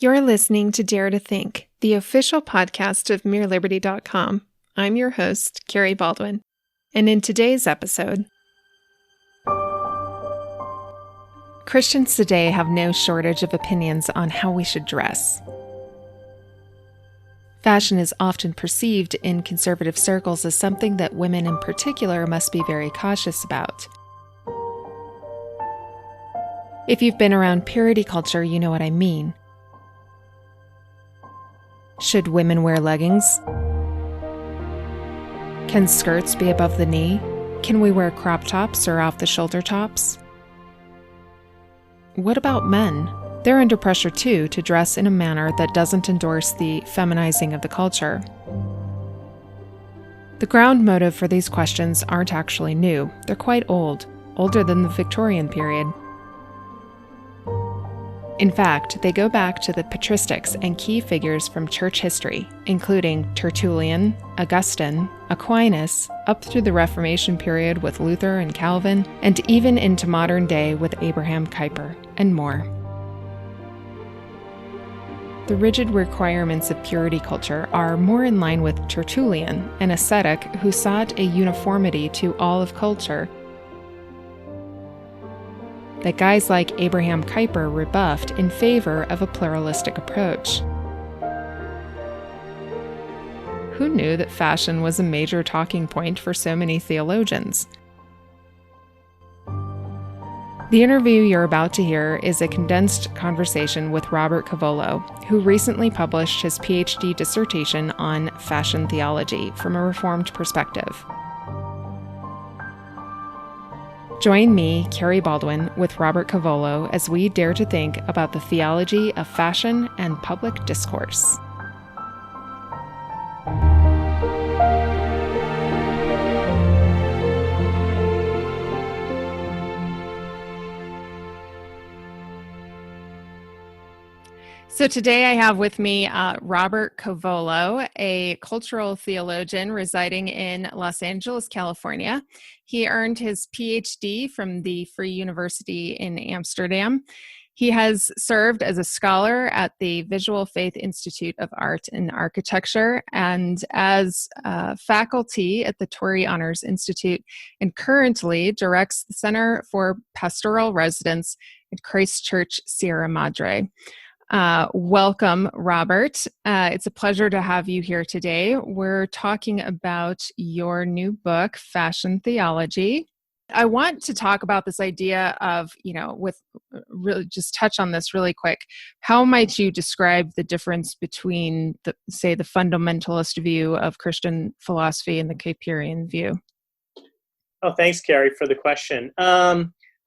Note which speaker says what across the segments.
Speaker 1: You're listening to Dare to Think, the official podcast of MereLiberty.com. I'm your host, Carrie Baldwin, and in today's episode, Christians today have no shortage of opinions on how we should dress. Fashion is often perceived in conservative circles as something that women in particular must be very cautious about. If you've been around purity culture, you know what I mean. Should women wear leggings? Can skirts be above the knee? Can we wear crop tops or off-the-shoulder tops? What about men? They're under pressure too to dress in a manner that doesn't endorse the feminizing of the culture. The ground motive for these questions aren't actually new. They're quite old, older than the Victorian period. In fact, they go back to the patristics and key figures from church history, including Tertullian, Augustine, Aquinas, up through the Reformation period with Luther and Calvin, and even into modern day with Abraham Kuyper, and more. The rigid requirements of purity culture are more in line with Tertullian, an ascetic who sought a uniformity to all of culture that guys like Abraham Kuyper rebuffed in favor of a pluralistic approach. Who knew that fashion was a major talking point for so many theologians? The interview you're about to hear is a condensed conversation with Robert Covolo, who recently published his PhD dissertation on fashion theology from a Reformed perspective. Join me, Carrie Baldwin, with Robert Covolo as we dare to think about the theology of fashion and public discourse. So today I have with me Robert Covolo, a cultural theologian residing in Los Angeles, California. He earned his PhD from the Free University in Amsterdam. He has served as a scholar at the Visual Faith Institute of Art and Architecture and as faculty at the Torrey Honors Institute, and currently directs the Center for Pastoral Residence at Christ Church Sierra Madre. Welcome, Robert. It's a pleasure to have you here today. We're talking about your new book, Fashion Theology. I want to talk about this idea of, with really just touch on this really quick. How might you describe the difference between the fundamentalist view of Christian philosophy and the Kuyperian view?
Speaker 2: Oh, thanks, Carrie, for the question.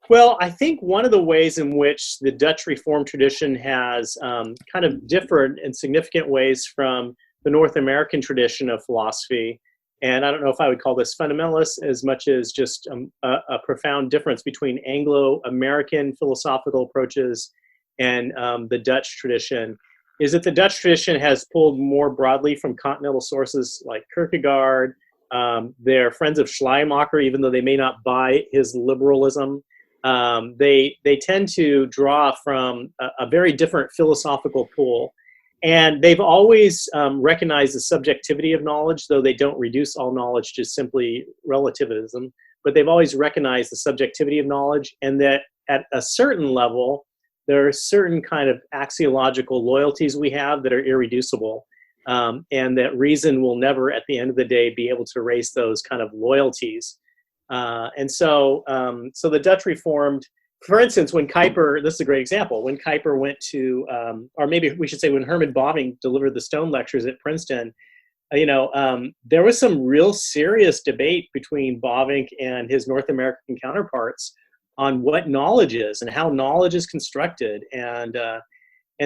Speaker 2: Well, I think one of the ways in which the Dutch Reformed tradition has kind of differed in significant ways from the North American tradition of philosophy, and I don't know if I would call this fundamentalist as much as just a profound difference between Anglo-American philosophical approaches and the Dutch tradition, is that the Dutch tradition has pulled more broadly from continental sources like Kierkegaard. They're friends of Schleiermacher, even though they may not buy his liberalism. They tend to draw from a very different philosophical pool, and they've always recognized the subjectivity of knowledge, though they don't reduce all knowledge to simply relativism, but they've always recognized the subjectivity of knowledge, and that at a certain level, there are certain kind of axiological loyalties we have that are irreducible, and that reason will never, at the end of the day, be able to erase those kind of loyalties. So the Dutch Reformed, for instance, when Kuyper, this is a great example, when Kuyper went to, or maybe we should say when Herman Bavinck delivered the Stone Lectures at Princeton, there was some real serious debate between Bavinck and his North American counterparts on what knowledge is and how knowledge is constructed.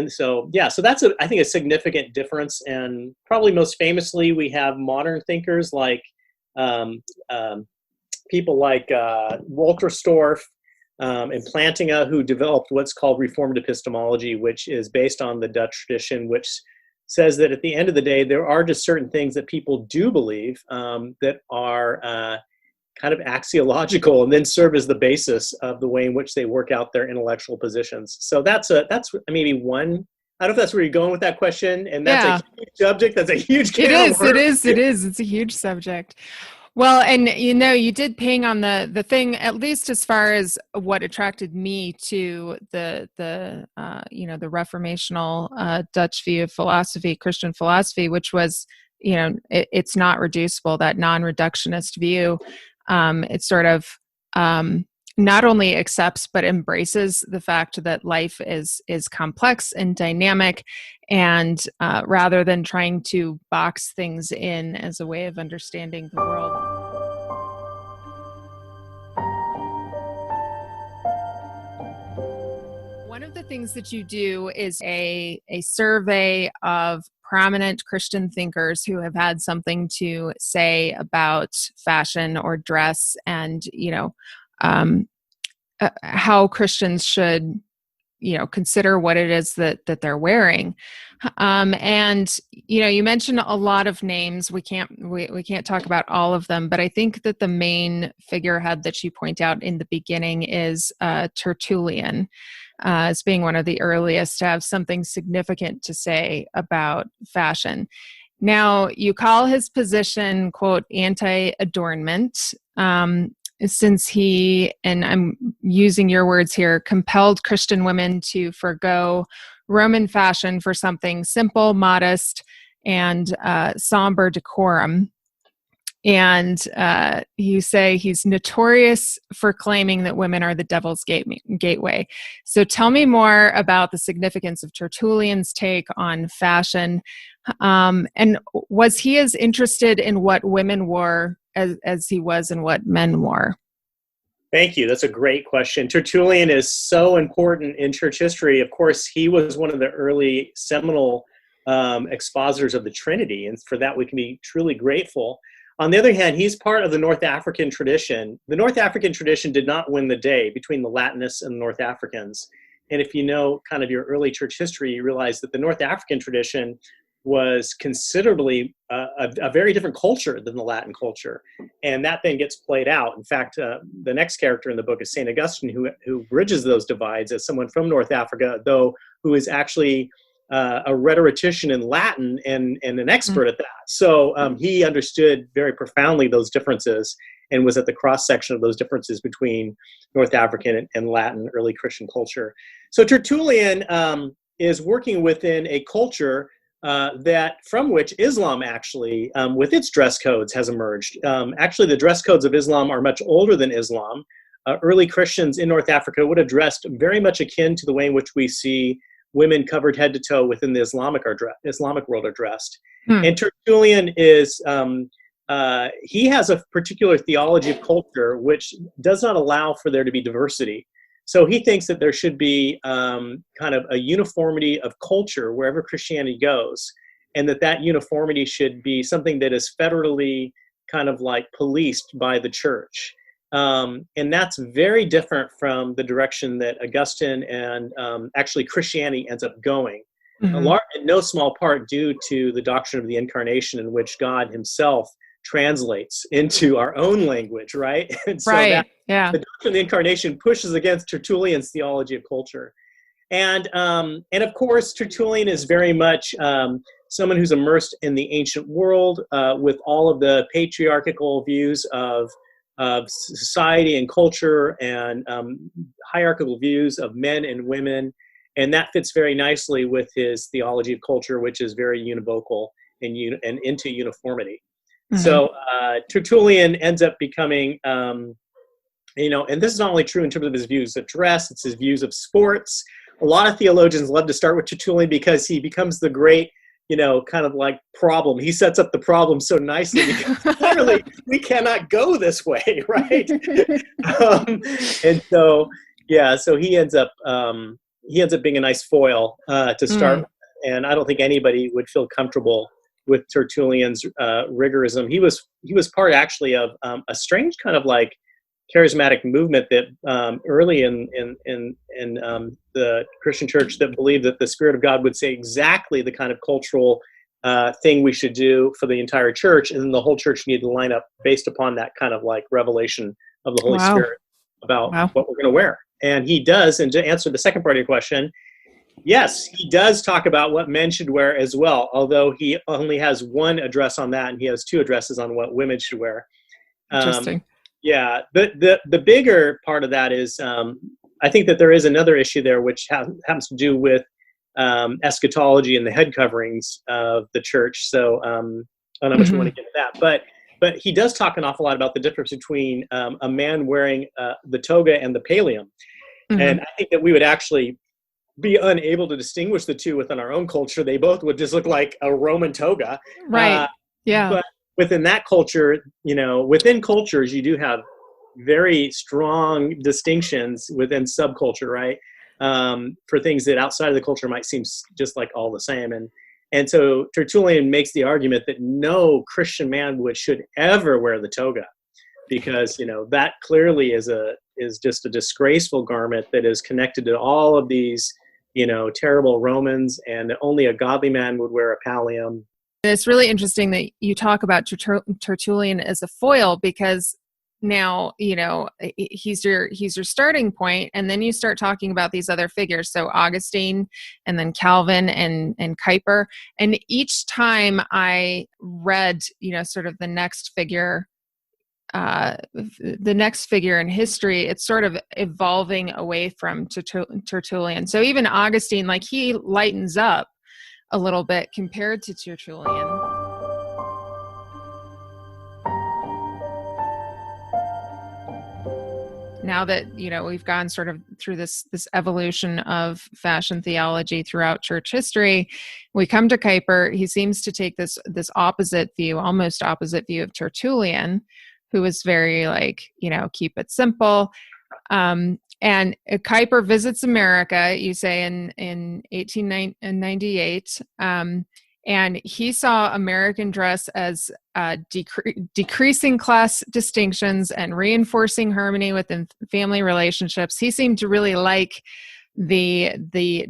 Speaker 2: So that's, I think, a significant difference. And probably most famously, we have modern thinkers like, people like Wolterstorff and Plantinga, who developed what's called Reformed Epistemology, which is based on the Dutch tradition, which says that at the end of the day, there are just certain things that people do believe that are kind of axiological and then serve as the basis of the way in which they work out their intellectual positions. So that's maybe one I don't know if that's where you're going with that question, and that's
Speaker 1: Yeah.
Speaker 2: a huge subject. That's a huge can
Speaker 1: It
Speaker 2: of
Speaker 1: is.
Speaker 2: worms.
Speaker 1: It is. It's a huge subject. Well, and you did ping on the thing, at least as far as what attracted me to the the reformational Dutch view of philosophy, Christian philosophy, which was, it's not reducible, that non-reductionist view. It sort of not only accepts but embraces the fact that life is complex and dynamic, and rather than trying to box things in as a way of understanding the world. One of the things that you do is a survey of prominent Christian thinkers who have had something to say about fashion or dress, and how Christians should consider what it is that they're wearing. And you mentioned a lot of names. We can't talk about all of them, but I think that the main figurehead that you point out in the beginning is Tertullian, as being one of the earliest to have something significant to say about fashion. Now, you call his position, quote, anti-adornment, since he, and I'm using your words here, compelled Christian women to forgo Roman fashion for something simple, modest, and somber decorum. And you say he's notorious for claiming that women are the devil's gateway. So tell me more about the significance of Tertullian's take on fashion. And was he as interested in what women wore as he was in what men wore?
Speaker 2: Thank you. That's a great question. Tertullian is so important in church history. Of course, he was one of the early seminal expositors of the Trinity, and for that we can be truly grateful. On the other hand, he's part of the North African tradition. The North African tradition did not win the day between the Latinists and the North Africans. And if you know kind of your early church history, you realize that the North African tradition was considerably a very different culture than the Latin culture. And that then gets played out. In fact, the next character in the book is St. Augustine, who bridges those divides as someone from North Africa, though who is actually a rhetorician in Latin and an expert at that. So he understood very profoundly those differences and was at the cross-section of those differences between North African and Latin early Christian culture. So Tertullian is working within a culture that from which Islam actually, with its dress codes, has emerged. Actually, the dress codes of Islam are much older than Islam. Early Christians in North Africa would have dressed very much akin to the way in which we see women covered head to toe within the Islamic world are dressed. And Tertullian is, he has a particular theology of culture which does not allow for there to be diversity. So he thinks that there should be kind of a uniformity of culture wherever Christianity goes, and that uniformity should be something that is federally kind of like policed by the church. And that's very different from the direction that Augustine and actually Christianity ends up going, in no small part due to the doctrine of the incarnation, in which God himself translates into our own language, right? And so the doctrine of the incarnation pushes against Tertullian's theology of culture. And of course, Tertullian is very much someone who's immersed in the ancient world with all of the patriarchal views of society and culture, and hierarchical views of men and women. And that fits very nicely with his theology of culture, which is very univocal and into uniformity. So Tertullian ends up becoming, and this is not only true in terms of his views of dress, it's his views of sports. A lot of theologians love to start with Tertullian because he becomes the great, kind of like problem. He sets up the problem so nicely because clearly we cannot go this way, right? And so, so he ends up being a nice foil to start with. And I don't think anybody would feel comfortable with Tertullian's rigorism. He was part actually of a strange kind of like charismatic movement that early in the Christian church that believed that the Spirit of God would say exactly the kind of cultural thing we should do for the entire church, and then the whole church needed to line up based upon that kind of like revelation of the Holy Spirit about what we're going to wear. And he does. And to answer the second part of your question, Yes, he does talk about what men should wear as well, although he only has one address on that, and he has two addresses on what women should wear.
Speaker 1: Interesting.
Speaker 2: Yeah, the bigger part of that is I think that there is another issue there, which happens to do with eschatology and the head coverings of the church. So I don't know how much we want to get into that, but he does talk an awful lot about the difference between a man wearing the toga and the pallium, and I think that we would actually be unable to distinguish the two within our own culture. They both would just look like a Roman toga.
Speaker 1: Right. Yeah.
Speaker 2: But within that culture, within cultures, you do have very strong distinctions within subculture, right? For things that outside of the culture might seem just like all the same. And so Tertullian makes the argument that no Christian man should ever wear the toga, because that clearly is just a disgraceful garment that is connected to all of these terrible Romans, and only a godly man would wear a pallium.
Speaker 1: It's really interesting that you talk about Tertullian as a foil, because now he's your starting point, and then you start talking about these other figures, so Augustine and then Calvin and Kuyper, and each time I read sort of the next figure in history, it's sort of evolving away from Tertullian. So even Augustine, like, he lightens up a little bit compared to Tertullian. Now that we've gone sort of through this evolution of fashion theology throughout church history, we come to Kuyper. He seems to take this opposite view, almost opposite view of Tertullian, who was very keep it simple. And Kuyper visits America, you say, in 1898, and he saw American dress as decreasing class distinctions and reinforcing harmony within family relationships. He seemed to really like the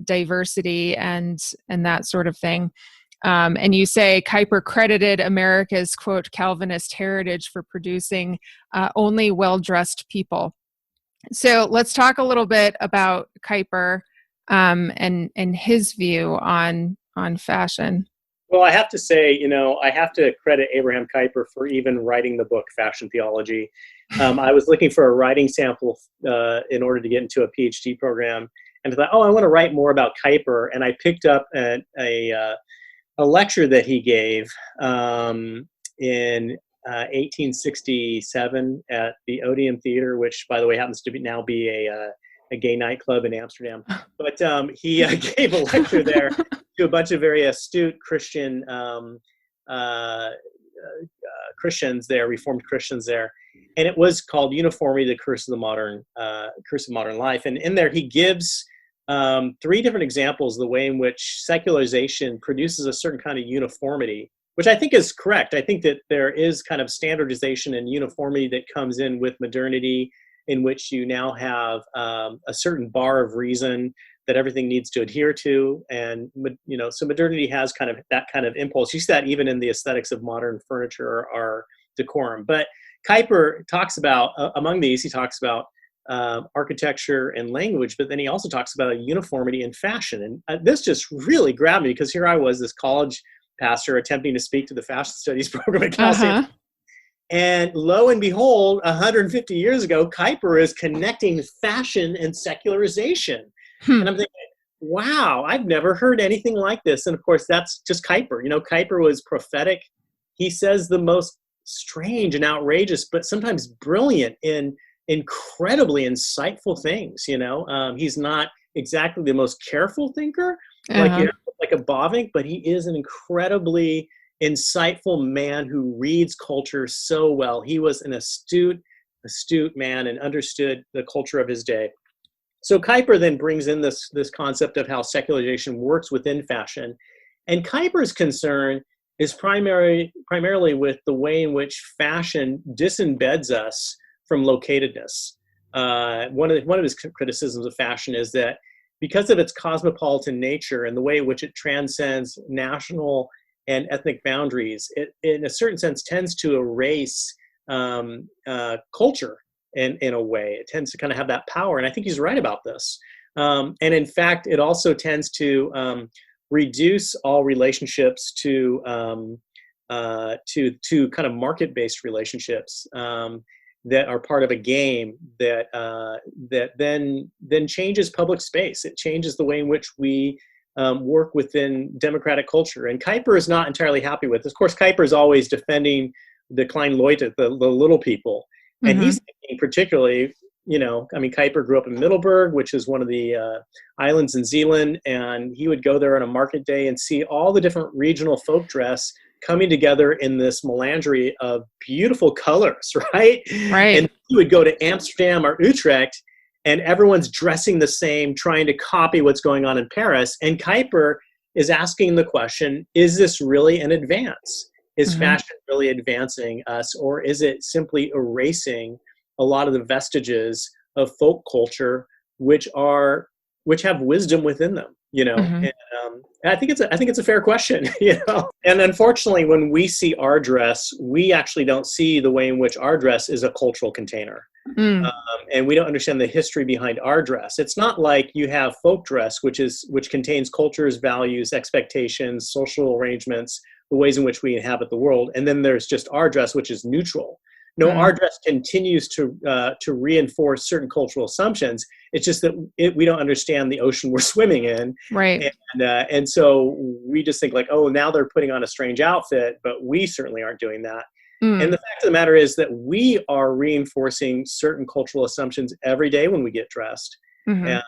Speaker 1: diversity and that sort of thing. And you say Kuyper credited America's, quote, Calvinist heritage for producing only well-dressed people. So let's talk a little bit about Kuyper and his view on fashion.
Speaker 2: Well, I have to say, I have to credit Abraham Kuyper for even writing the book Fashion Theology. I was looking for a writing sample in order to get into a PhD program, and I thought, I want to write more about Kuyper, and I picked up a lecture that he gave in 1867 at the Odeon Theater, which, by the way, happens to now be a gay nightclub in Amsterdam. But he gave a lecture there to a bunch of very astute Christian Christians there, Reformed Christians there, and it was called "Uniformity: The Curse of Modern Life." And in there, he gives 3 different examples of the way in which secularization produces a certain kind of uniformity, which I think is correct. I think that there is kind of standardization and uniformity that comes in with modernity, in which you now have a certain bar of reason that everything needs to adhere to. And, so modernity has kind of that kind of impulse. You see that even in the aesthetics of modern furniture or decorum. But Kuyper talks about, among these, he talks about architecture and language, but then he also talks about a uniformity in fashion. And this just really grabbed me, because here I was, this college pastor, attempting to speak to the fashion studies program at Cal State. And lo and behold, 150 years ago, Kuyper is connecting fashion and secularization. And I'm thinking, wow, I've never heard anything like this. And of course, that's just Kuyper. Kuyper was prophetic. He says the most strange and outrageous, but sometimes brilliant and incredibly insightful things. He's not exactly the most careful thinker, like a Bavinck, but he is an incredibly insightful man who reads culture so well. He was an astute man and understood the culture of his day. So Kuyper then brings in this concept of how secularization works within fashion. And Kuyper's concern is primarily with the way in which fashion disembeds us from locatedness. One of his criticisms of fashion is that because of its cosmopolitan nature and the way in which it transcends national and ethnic boundaries, it in a certain sense tends to erase culture in a way. It tends to kind of have that power. And I think he's right about this. And in fact, it also tends to reduce all relationships to kind of market-based relationships that are part of a game that then changes public space. It changes the way in which we work within democratic culture. And Kuyper is not entirely happy with this. Of course, Kuyper is always defending the kleine Leute, the little people. And he's thinking particularly, Kuyper grew up in Middelburg, which is one of the islands in Zealand, and he would go there on a market day and see all the different regional folk dress coming together in this melangerie of beautiful colors, right?
Speaker 1: Right.
Speaker 2: And he would go to Amsterdam or Utrecht, and everyone's dressing the same, trying to copy what's going on in Paris. And Kuyper is asking the question, is this really an advance? Is fashion really advancing us, or is it simply erasing a lot of the vestiges of folk culture, which have wisdom within them? And I think it's a fair question. And unfortunately, when we see our dress, we actually don't see the way in which our dress is a cultural container, and we don't understand the history behind our dress. It's not like you have folk dress, which contains cultures, values, expectations, social arrangements, the ways in which we inhabit the world, and then there's just our dress, which is neutral. No, our dress continues to reinforce certain cultural assumptions. It's just that we don't understand the ocean we're swimming in,
Speaker 1: right?
Speaker 2: And so we just think like, oh, now they're putting on a strange outfit, but we certainly aren't doing that. And the fact of the matter is that we are reinforcing certain cultural assumptions every day when we get dressed, and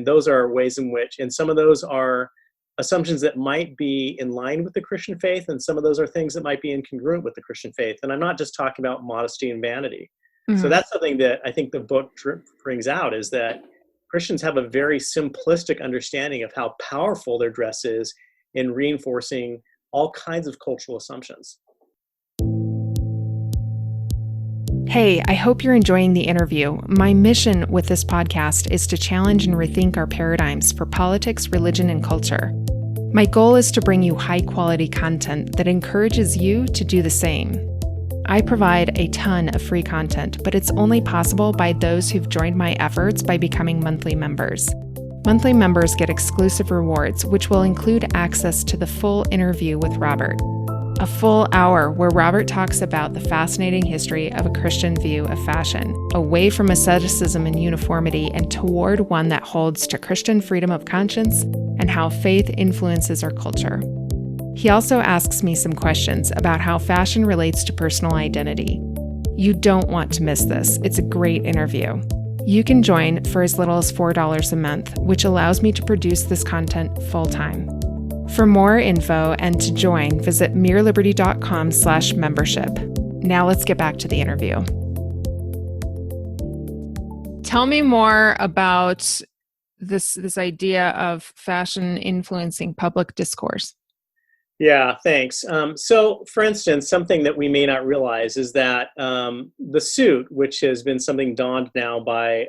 Speaker 2: those are ways in which, and some of those are assumptions that might be in line with the Christian faith, and some of those are things that might be incongruent with the Christian faith. And I'm not just talking about modesty and vanity. So that's something that I think the book brings out, is that Christians have a very simplistic understanding of how powerful their dress is in reinforcing all kinds of cultural assumptions.
Speaker 1: Hey, I hope you're enjoying the interview. My mission with this podcast is to challenge and rethink our paradigms for politics, religion, and culture. My goal is to bring you high-quality content that encourages you to do the same. I provide a ton of free content, but it's only possible by those who've joined my efforts by becoming monthly members. Monthly members get exclusive rewards, which will include access to the full interview with Robert. A full hour where Robert talks about the fascinating history of a Christian view of fashion, away from asceticism and uniformity and toward one that holds to Christian freedom of conscience and how faith influences our culture. He also asks me some questions about how fashion relates to personal identity. You don't want to miss this. It's a great interview. You can join for as little as $4 a month, which allows me to produce this content full-time. For more info and to join, visit mereliberty.com/membership. Now let's get back to the interview. Tell me more about this idea of fashion influencing public discourse.
Speaker 2: Yeah, thanks. So, for instance, something that we may not realize is that the suit, which has been something donned now by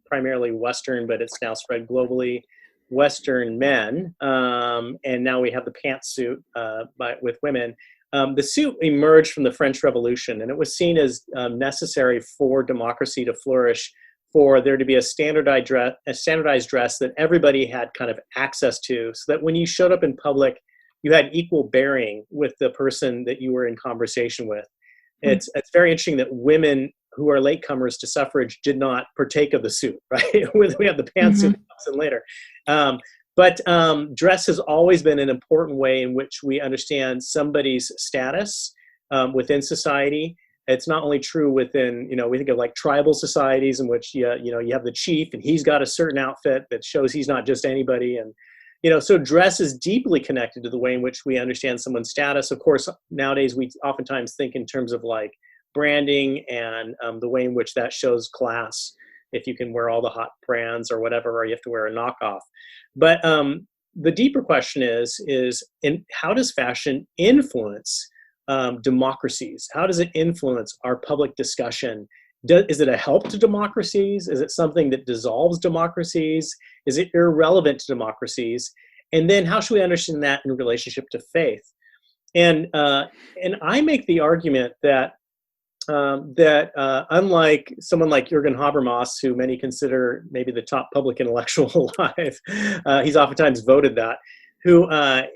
Speaker 2: primarily Western, but it's now spread globally, Western men, and now we have the pantsuit with women. The suit emerged from the French Revolution, and it was seen as necessary for democracy to flourish, for there to be a standardized dress that everybody had kind of access to, so that when you showed up in public, you had equal bearing with the person that you were in conversation with. It's very interesting that women who are latecomers to suffrage did not partake of the suit, right? We have the pantsuit that comes in later. But dress has always been an important way in which we understand somebody's status within society. It's not only true within, we think of like tribal societies in which, you have the chief and he's got a certain outfit that shows he's not just anybody. And, so dress is deeply connected to the way in which we understand someone's status. Of course, nowadays we oftentimes think in terms of like branding and the way in which that shows class. If you can wear all the hot brands or whatever, or you have to wear a knockoff. But the deeper question is how does fashion influence democracies? How does it influence our public discussion? Is it a help to democracies? Is it something that dissolves democracies? Is it irrelevant to democracies? And then how should we understand that in relationship to faith? And I make the argument that that unlike someone like Jürgen Habermas, who many consider maybe the top public intellectual alive, he's oftentimes voted that, who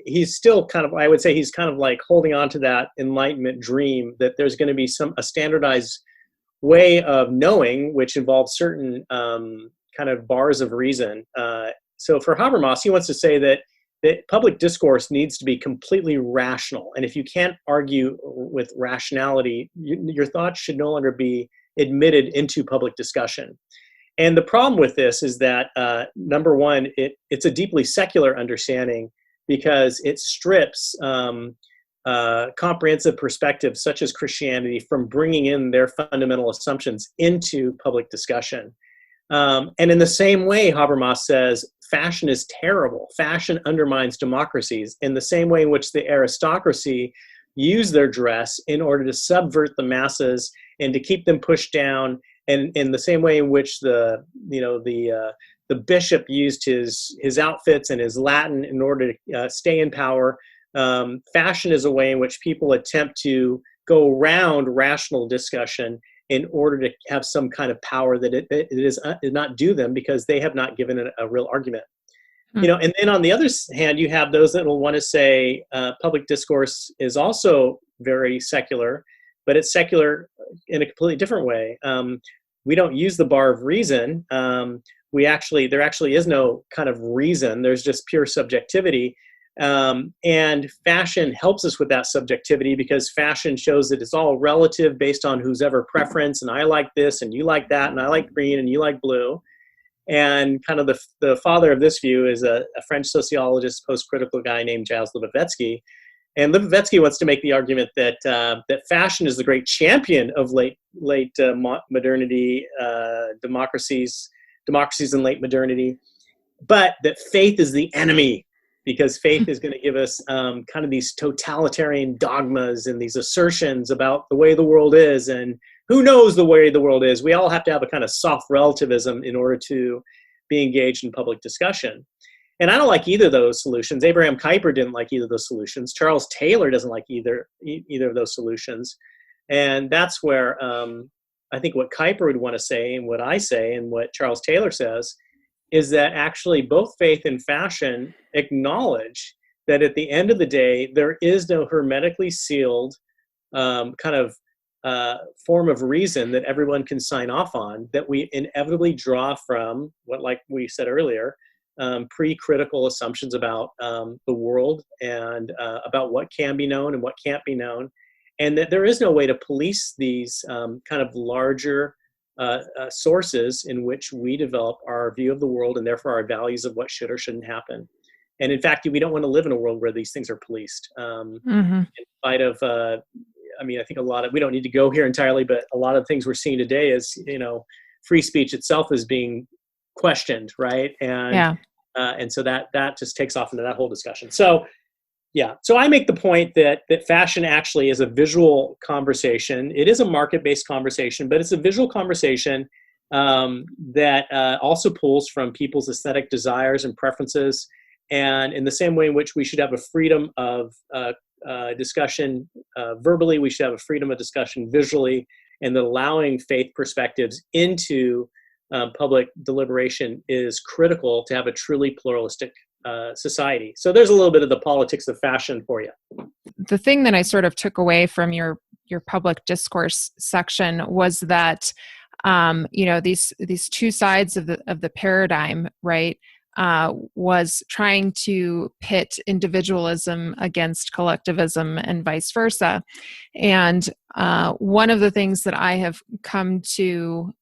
Speaker 2: he's still kind of, I would say he's kind of like holding on to that Enlightenment dream that there's going to be a standardized way of knowing, which involves certain kind of bars of reason. So for Habermas, he wants to say that public discourse needs to be completely rational. And if you can't argue with rationality, your thoughts should no longer be admitted into public discussion. And the problem with this is that, number one, it's a deeply secular understanding because it strips comprehensive perspectives such as Christianity from bringing in their fundamental assumptions into public discussion. And in the same way, Habermas says, fashion is terrible. Fashion undermines democracies in the same way in which the aristocracy use their dress in order to subvert the masses and to keep them pushed down, and in the same way in which the bishop used his outfits and his Latin in order to stay in power. Fashion is a way in which people attempt to go around rational discussion in order to have some kind of power that it is not due them because they have not given it a real argument. And then on the other hand, you have those that will want to say public discourse is also very secular, but it's secular in a completely different way. We don't use the bar of reason. There actually is no kind of reason. There's just pure subjectivity. And fashion helps us with that subjectivity because fashion shows that it's all relative based on whose ever preference. And I like this and you like that, and I like green and you like blue. And kind of the father of this view is a French sociologist, post-critical guy named Gilles Lipovetsky. And Lipovetsky wants to make the argument that fashion is the great champion of late modernity, democracies in late modernity, but that faith is the enemy, because faith is going to give us kind of these totalitarian dogmas and these assertions about the way the world is, and who knows the way the world is. We all have to have a kind of soft relativism in order to be engaged in public discussion. And I don't like either of those solutions. Abraham Kuyper didn't like either of those solutions. Charles Taylor doesn't like either of those solutions. And that's where I think what Kuyper would want to say and what I say and what Charles Taylor says is that actually both faith and fashion acknowledge that at the end of the day, there is no hermetically sealed kind of form of reason that everyone can sign off on, that we inevitably draw from what, like we said earlier, pre-critical assumptions about the world and about what can be known and what can't be known, and that there is no way to police these kind of larger sources in which we develop our view of the world and therefore our values of what should or shouldn't happen. And in fact, we don't want to live in a world where these things are policed. In spite of, I think we don't need to go here entirely, but a lot of things we're seeing today is, free speech itself is being questioned, right? And so that just takes off into that whole discussion. So I make the point that fashion actually is a visual conversation. It is a market-based conversation, but it's a visual conversation that also pulls from people's aesthetic desires and preferences. And in the same way in which we should have a freedom of discussion verbally, we should have a freedom of discussion visually, and that allowing faith perspectives into public deliberation is critical to have a truly pluralistic society. So there's a little bit of the politics of fashion for you.
Speaker 1: The thing that I sort of took away from your public discourse section was that these two sides of the paradigm, right, was trying to pit individualism against collectivism and vice versa. And one of the things that I have come to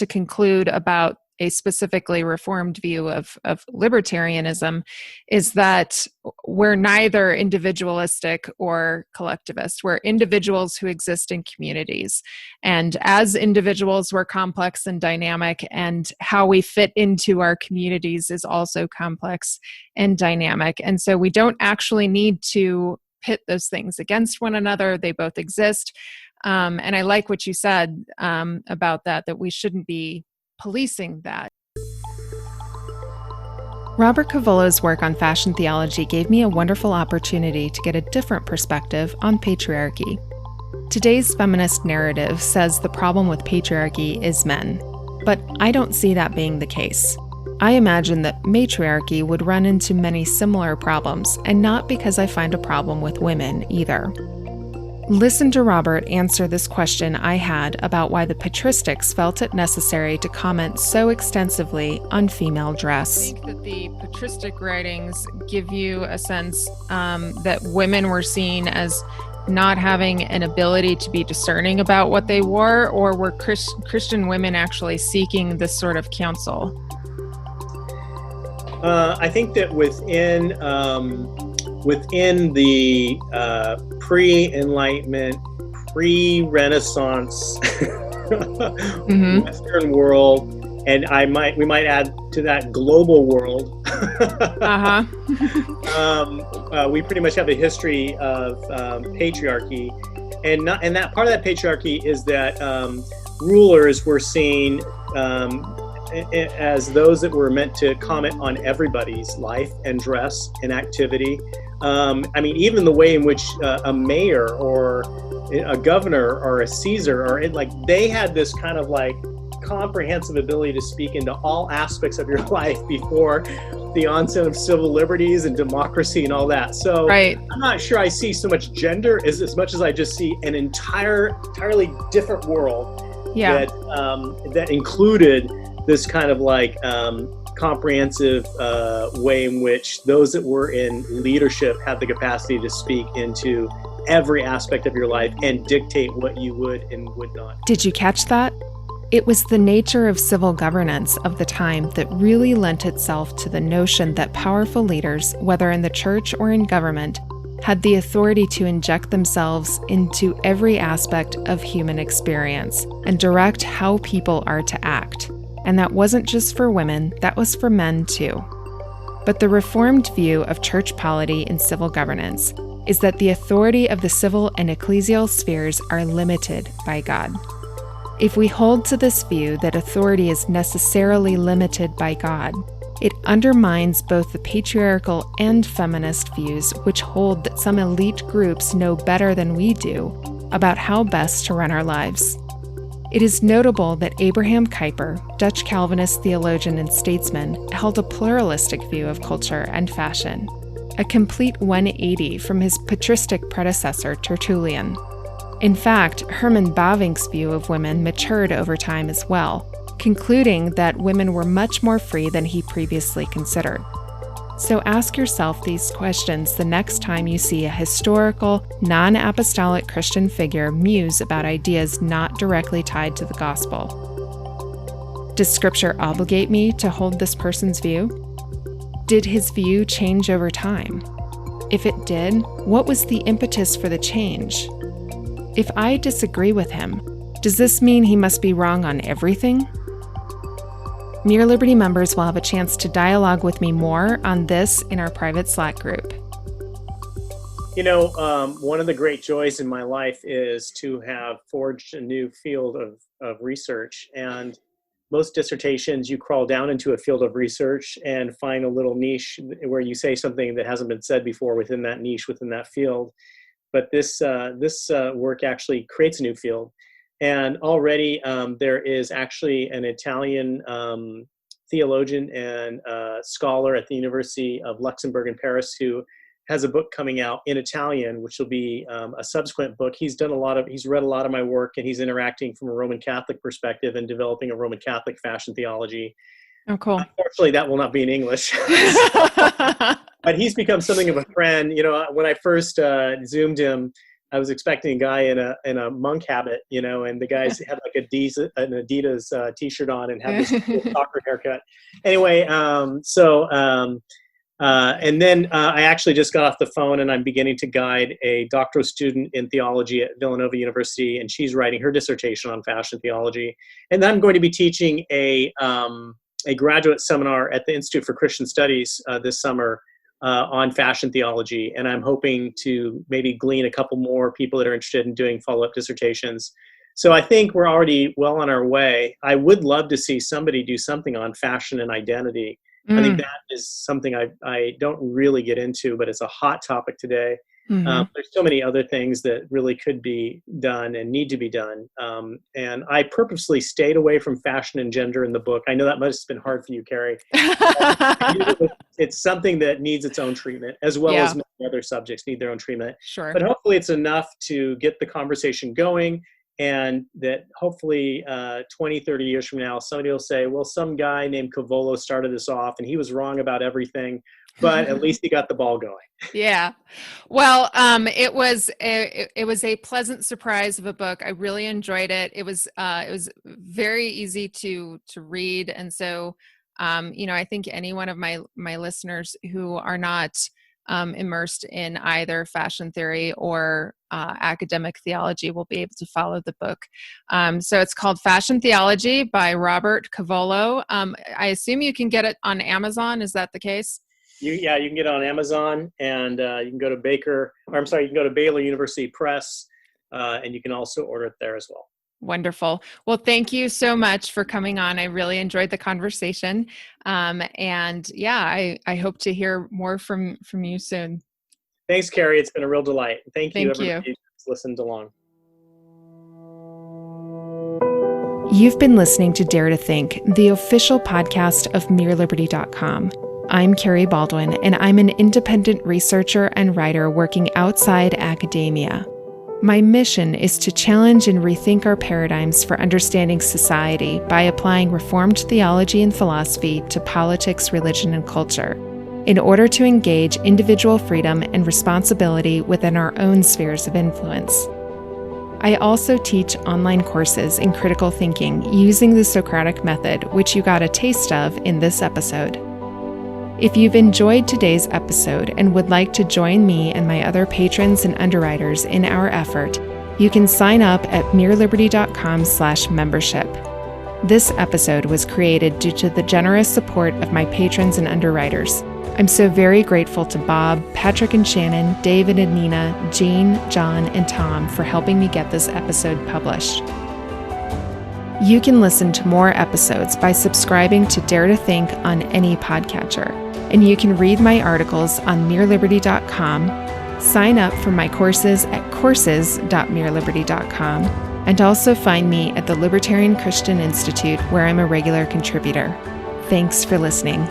Speaker 1: conclude about a specifically reformed view of libertarianism is that we're neither individualistic or collectivist. We're individuals who exist in communities. And as individuals, we're complex and dynamic, and how we fit into our communities is also complex and dynamic. And so we don't actually need to pit those things against one another. They both exist. And I like what you said about that we shouldn't be policing that. Robert Covolo's work on fashion theology gave me a wonderful opportunity to get a different perspective on patriarchy. Today's feminist narrative says the problem with patriarchy is men, but I don't see that being the case. I imagine that matriarchy would run into many similar problems, and not because I find a problem with women either. Listen to Robert answer this question I had about why the patristics felt it necessary to comment so extensively on female dress. I think that the patristic writings give you a sense that women were seen as not having an ability to be discerning about what they wore, or were Christian women actually seeking this sort of counsel?
Speaker 2: I think that within the pre-Enlightenment, pre-Renaissance Western world, and we might add to that global world. We pretty much have a history of patriarchy, and that part of that patriarchy is that rulers were seen as those that were meant to comment on everybody's life and dress and activity. I mean, even the way in which a mayor or a governor or a Caesar, they had this kind of like comprehensive ability to speak into all aspects of your life before the onset of civil liberties and democracy and all that. So right. I'm not sure I see so much gender as much as I just see an entirely different world that included this kind of like comprehensive way in which those that were in leadership had the capacity to speak into every aspect of your life and dictate what you would and would not.
Speaker 1: Did you catch that? It was the nature of civil governance of the time that really lent itself to the notion that powerful leaders, whether in the church or in government, had the authority to inject themselves into every aspect of human experience and direct how people are to act. And that wasn't just for women, that was for men too. But the Reformed view of church polity in civil governance is that the authority of the civil and ecclesial spheres are limited by God. If we hold to this view that authority is necessarily limited by God, it undermines both the patriarchal and feminist views, which hold that some elite groups know better than we do about how best to run our lives. It is notable that Abraham Kuyper, Dutch Calvinist theologian and statesman, held a pluralistic view of culture and fashion, a complete 180 from his patristic predecessor Tertullian. In fact, Herman Bavinck's view of women matured over time as well, concluding that women were much more free than he previously considered. So ask yourself these questions the next time you see a historical, non-apostolic Christian figure muse about ideas not directly tied to the gospel. Does Scripture obligate me to hold this person's view? Did his view change over time? If it did, what was the impetus for the change? If I disagree with him, does this mean he must be wrong on everything? Mere Liberty members will have a chance to dialogue with me more on this in our private Slack group.
Speaker 2: You know, one of the great joys in my life is to have forged a new field of research. And most dissertations, you crawl down into a field of research and find a little niche where you say something that hasn't been said before within that niche, within that field. But this work actually creates a new field. And already there is actually an Italian theologian and scholar at the University of Luxembourg in Paris who has a book coming out in Italian, which will be a subsequent book. He's read a lot of my work, and he's interacting from a Roman Catholic perspective and developing a Roman Catholic fashion theology.
Speaker 1: Oh, cool.
Speaker 2: Unfortunately, that will not be in English. But he's become something of a friend. You know, when I first Zoomed him, I was expecting a guy in a monk habit, you know, and the guys had like an Adidas t-shirt on and had this cool soccer haircut. Anyway, and then I actually just got off the phone, and I'm beginning to guide a doctoral student in theology at Villanova University, and she's writing her dissertation on fashion theology. And then I'm going to be teaching a graduate seminar at the Institute for Christian Studies this summer on fashion theology, and I'm hoping to maybe glean a couple more people that are interested in doing follow-up dissertations. So I think we're already well on our way. I would love to see somebody do something on fashion and identity. I think that is something I don't really get into, but it's a hot topic today. There's so many other things that really could be done and need to be done. And I purposely stayed away from fashion and gender in the book. I know that must have been hard for you, Carrie. It's something that needs its own treatment, as well as many other subjects need their own treatment.
Speaker 1: Sure.
Speaker 2: But hopefully it's enough to get the conversation going, and that hopefully 20, 30 years from now, somebody will say, well, some guy named Cavallo started this off and he was wrong about everything, but at least he got the ball going.
Speaker 1: Yeah. Well, it was a pleasant surprise of a book. I really enjoyed it. It was very easy to read. And so, I think any one of my listeners who are not immersed in either fashion theory or academic theology will be able to follow the book. So it's called Fashion Theology by Robert Covolo. I assume you can get it on Amazon. Is that the case?
Speaker 2: You can get it on Amazon, and you can go to Baylor University Press, and you can also order it there as well.
Speaker 1: Wonderful. Well, thank you so much for coming on. I really enjoyed the conversation. I hope to hear more from you soon.
Speaker 2: Thanks, Carrie. It's been a real delight. Thank you, everybody who's listened along.
Speaker 1: You've been listening to Dare to Think, the official podcast of MereLiberty.com. I'm Carrie Baldwin, and I'm an independent researcher and writer working outside academia. My mission is to challenge and rethink our paradigms for understanding society by applying Reformed theology and philosophy to politics, religion, and culture, in order to engage individual freedom and responsibility within our own spheres of influence. I also teach online courses in critical thinking using the Socratic method, which you got a taste of in this episode. If you've enjoyed today's episode and would like to join me and my other patrons and underwriters in our effort, you can sign up at MereLiberty.com/membership. This episode was created due to the generous support of my patrons and underwriters. I'm so very grateful to Bob, Patrick and Shannon, David and Nina, Jean, John, and Tom for helping me get this episode published. You can listen to more episodes by subscribing to Dare to Think on any podcatcher, and you can read my articles on MereLiberty.com, sign up for my courses at courses.MereLiberty.com, and also find me at the Libertarian Christian Institute, where I'm a regular contributor. Thanks for listening.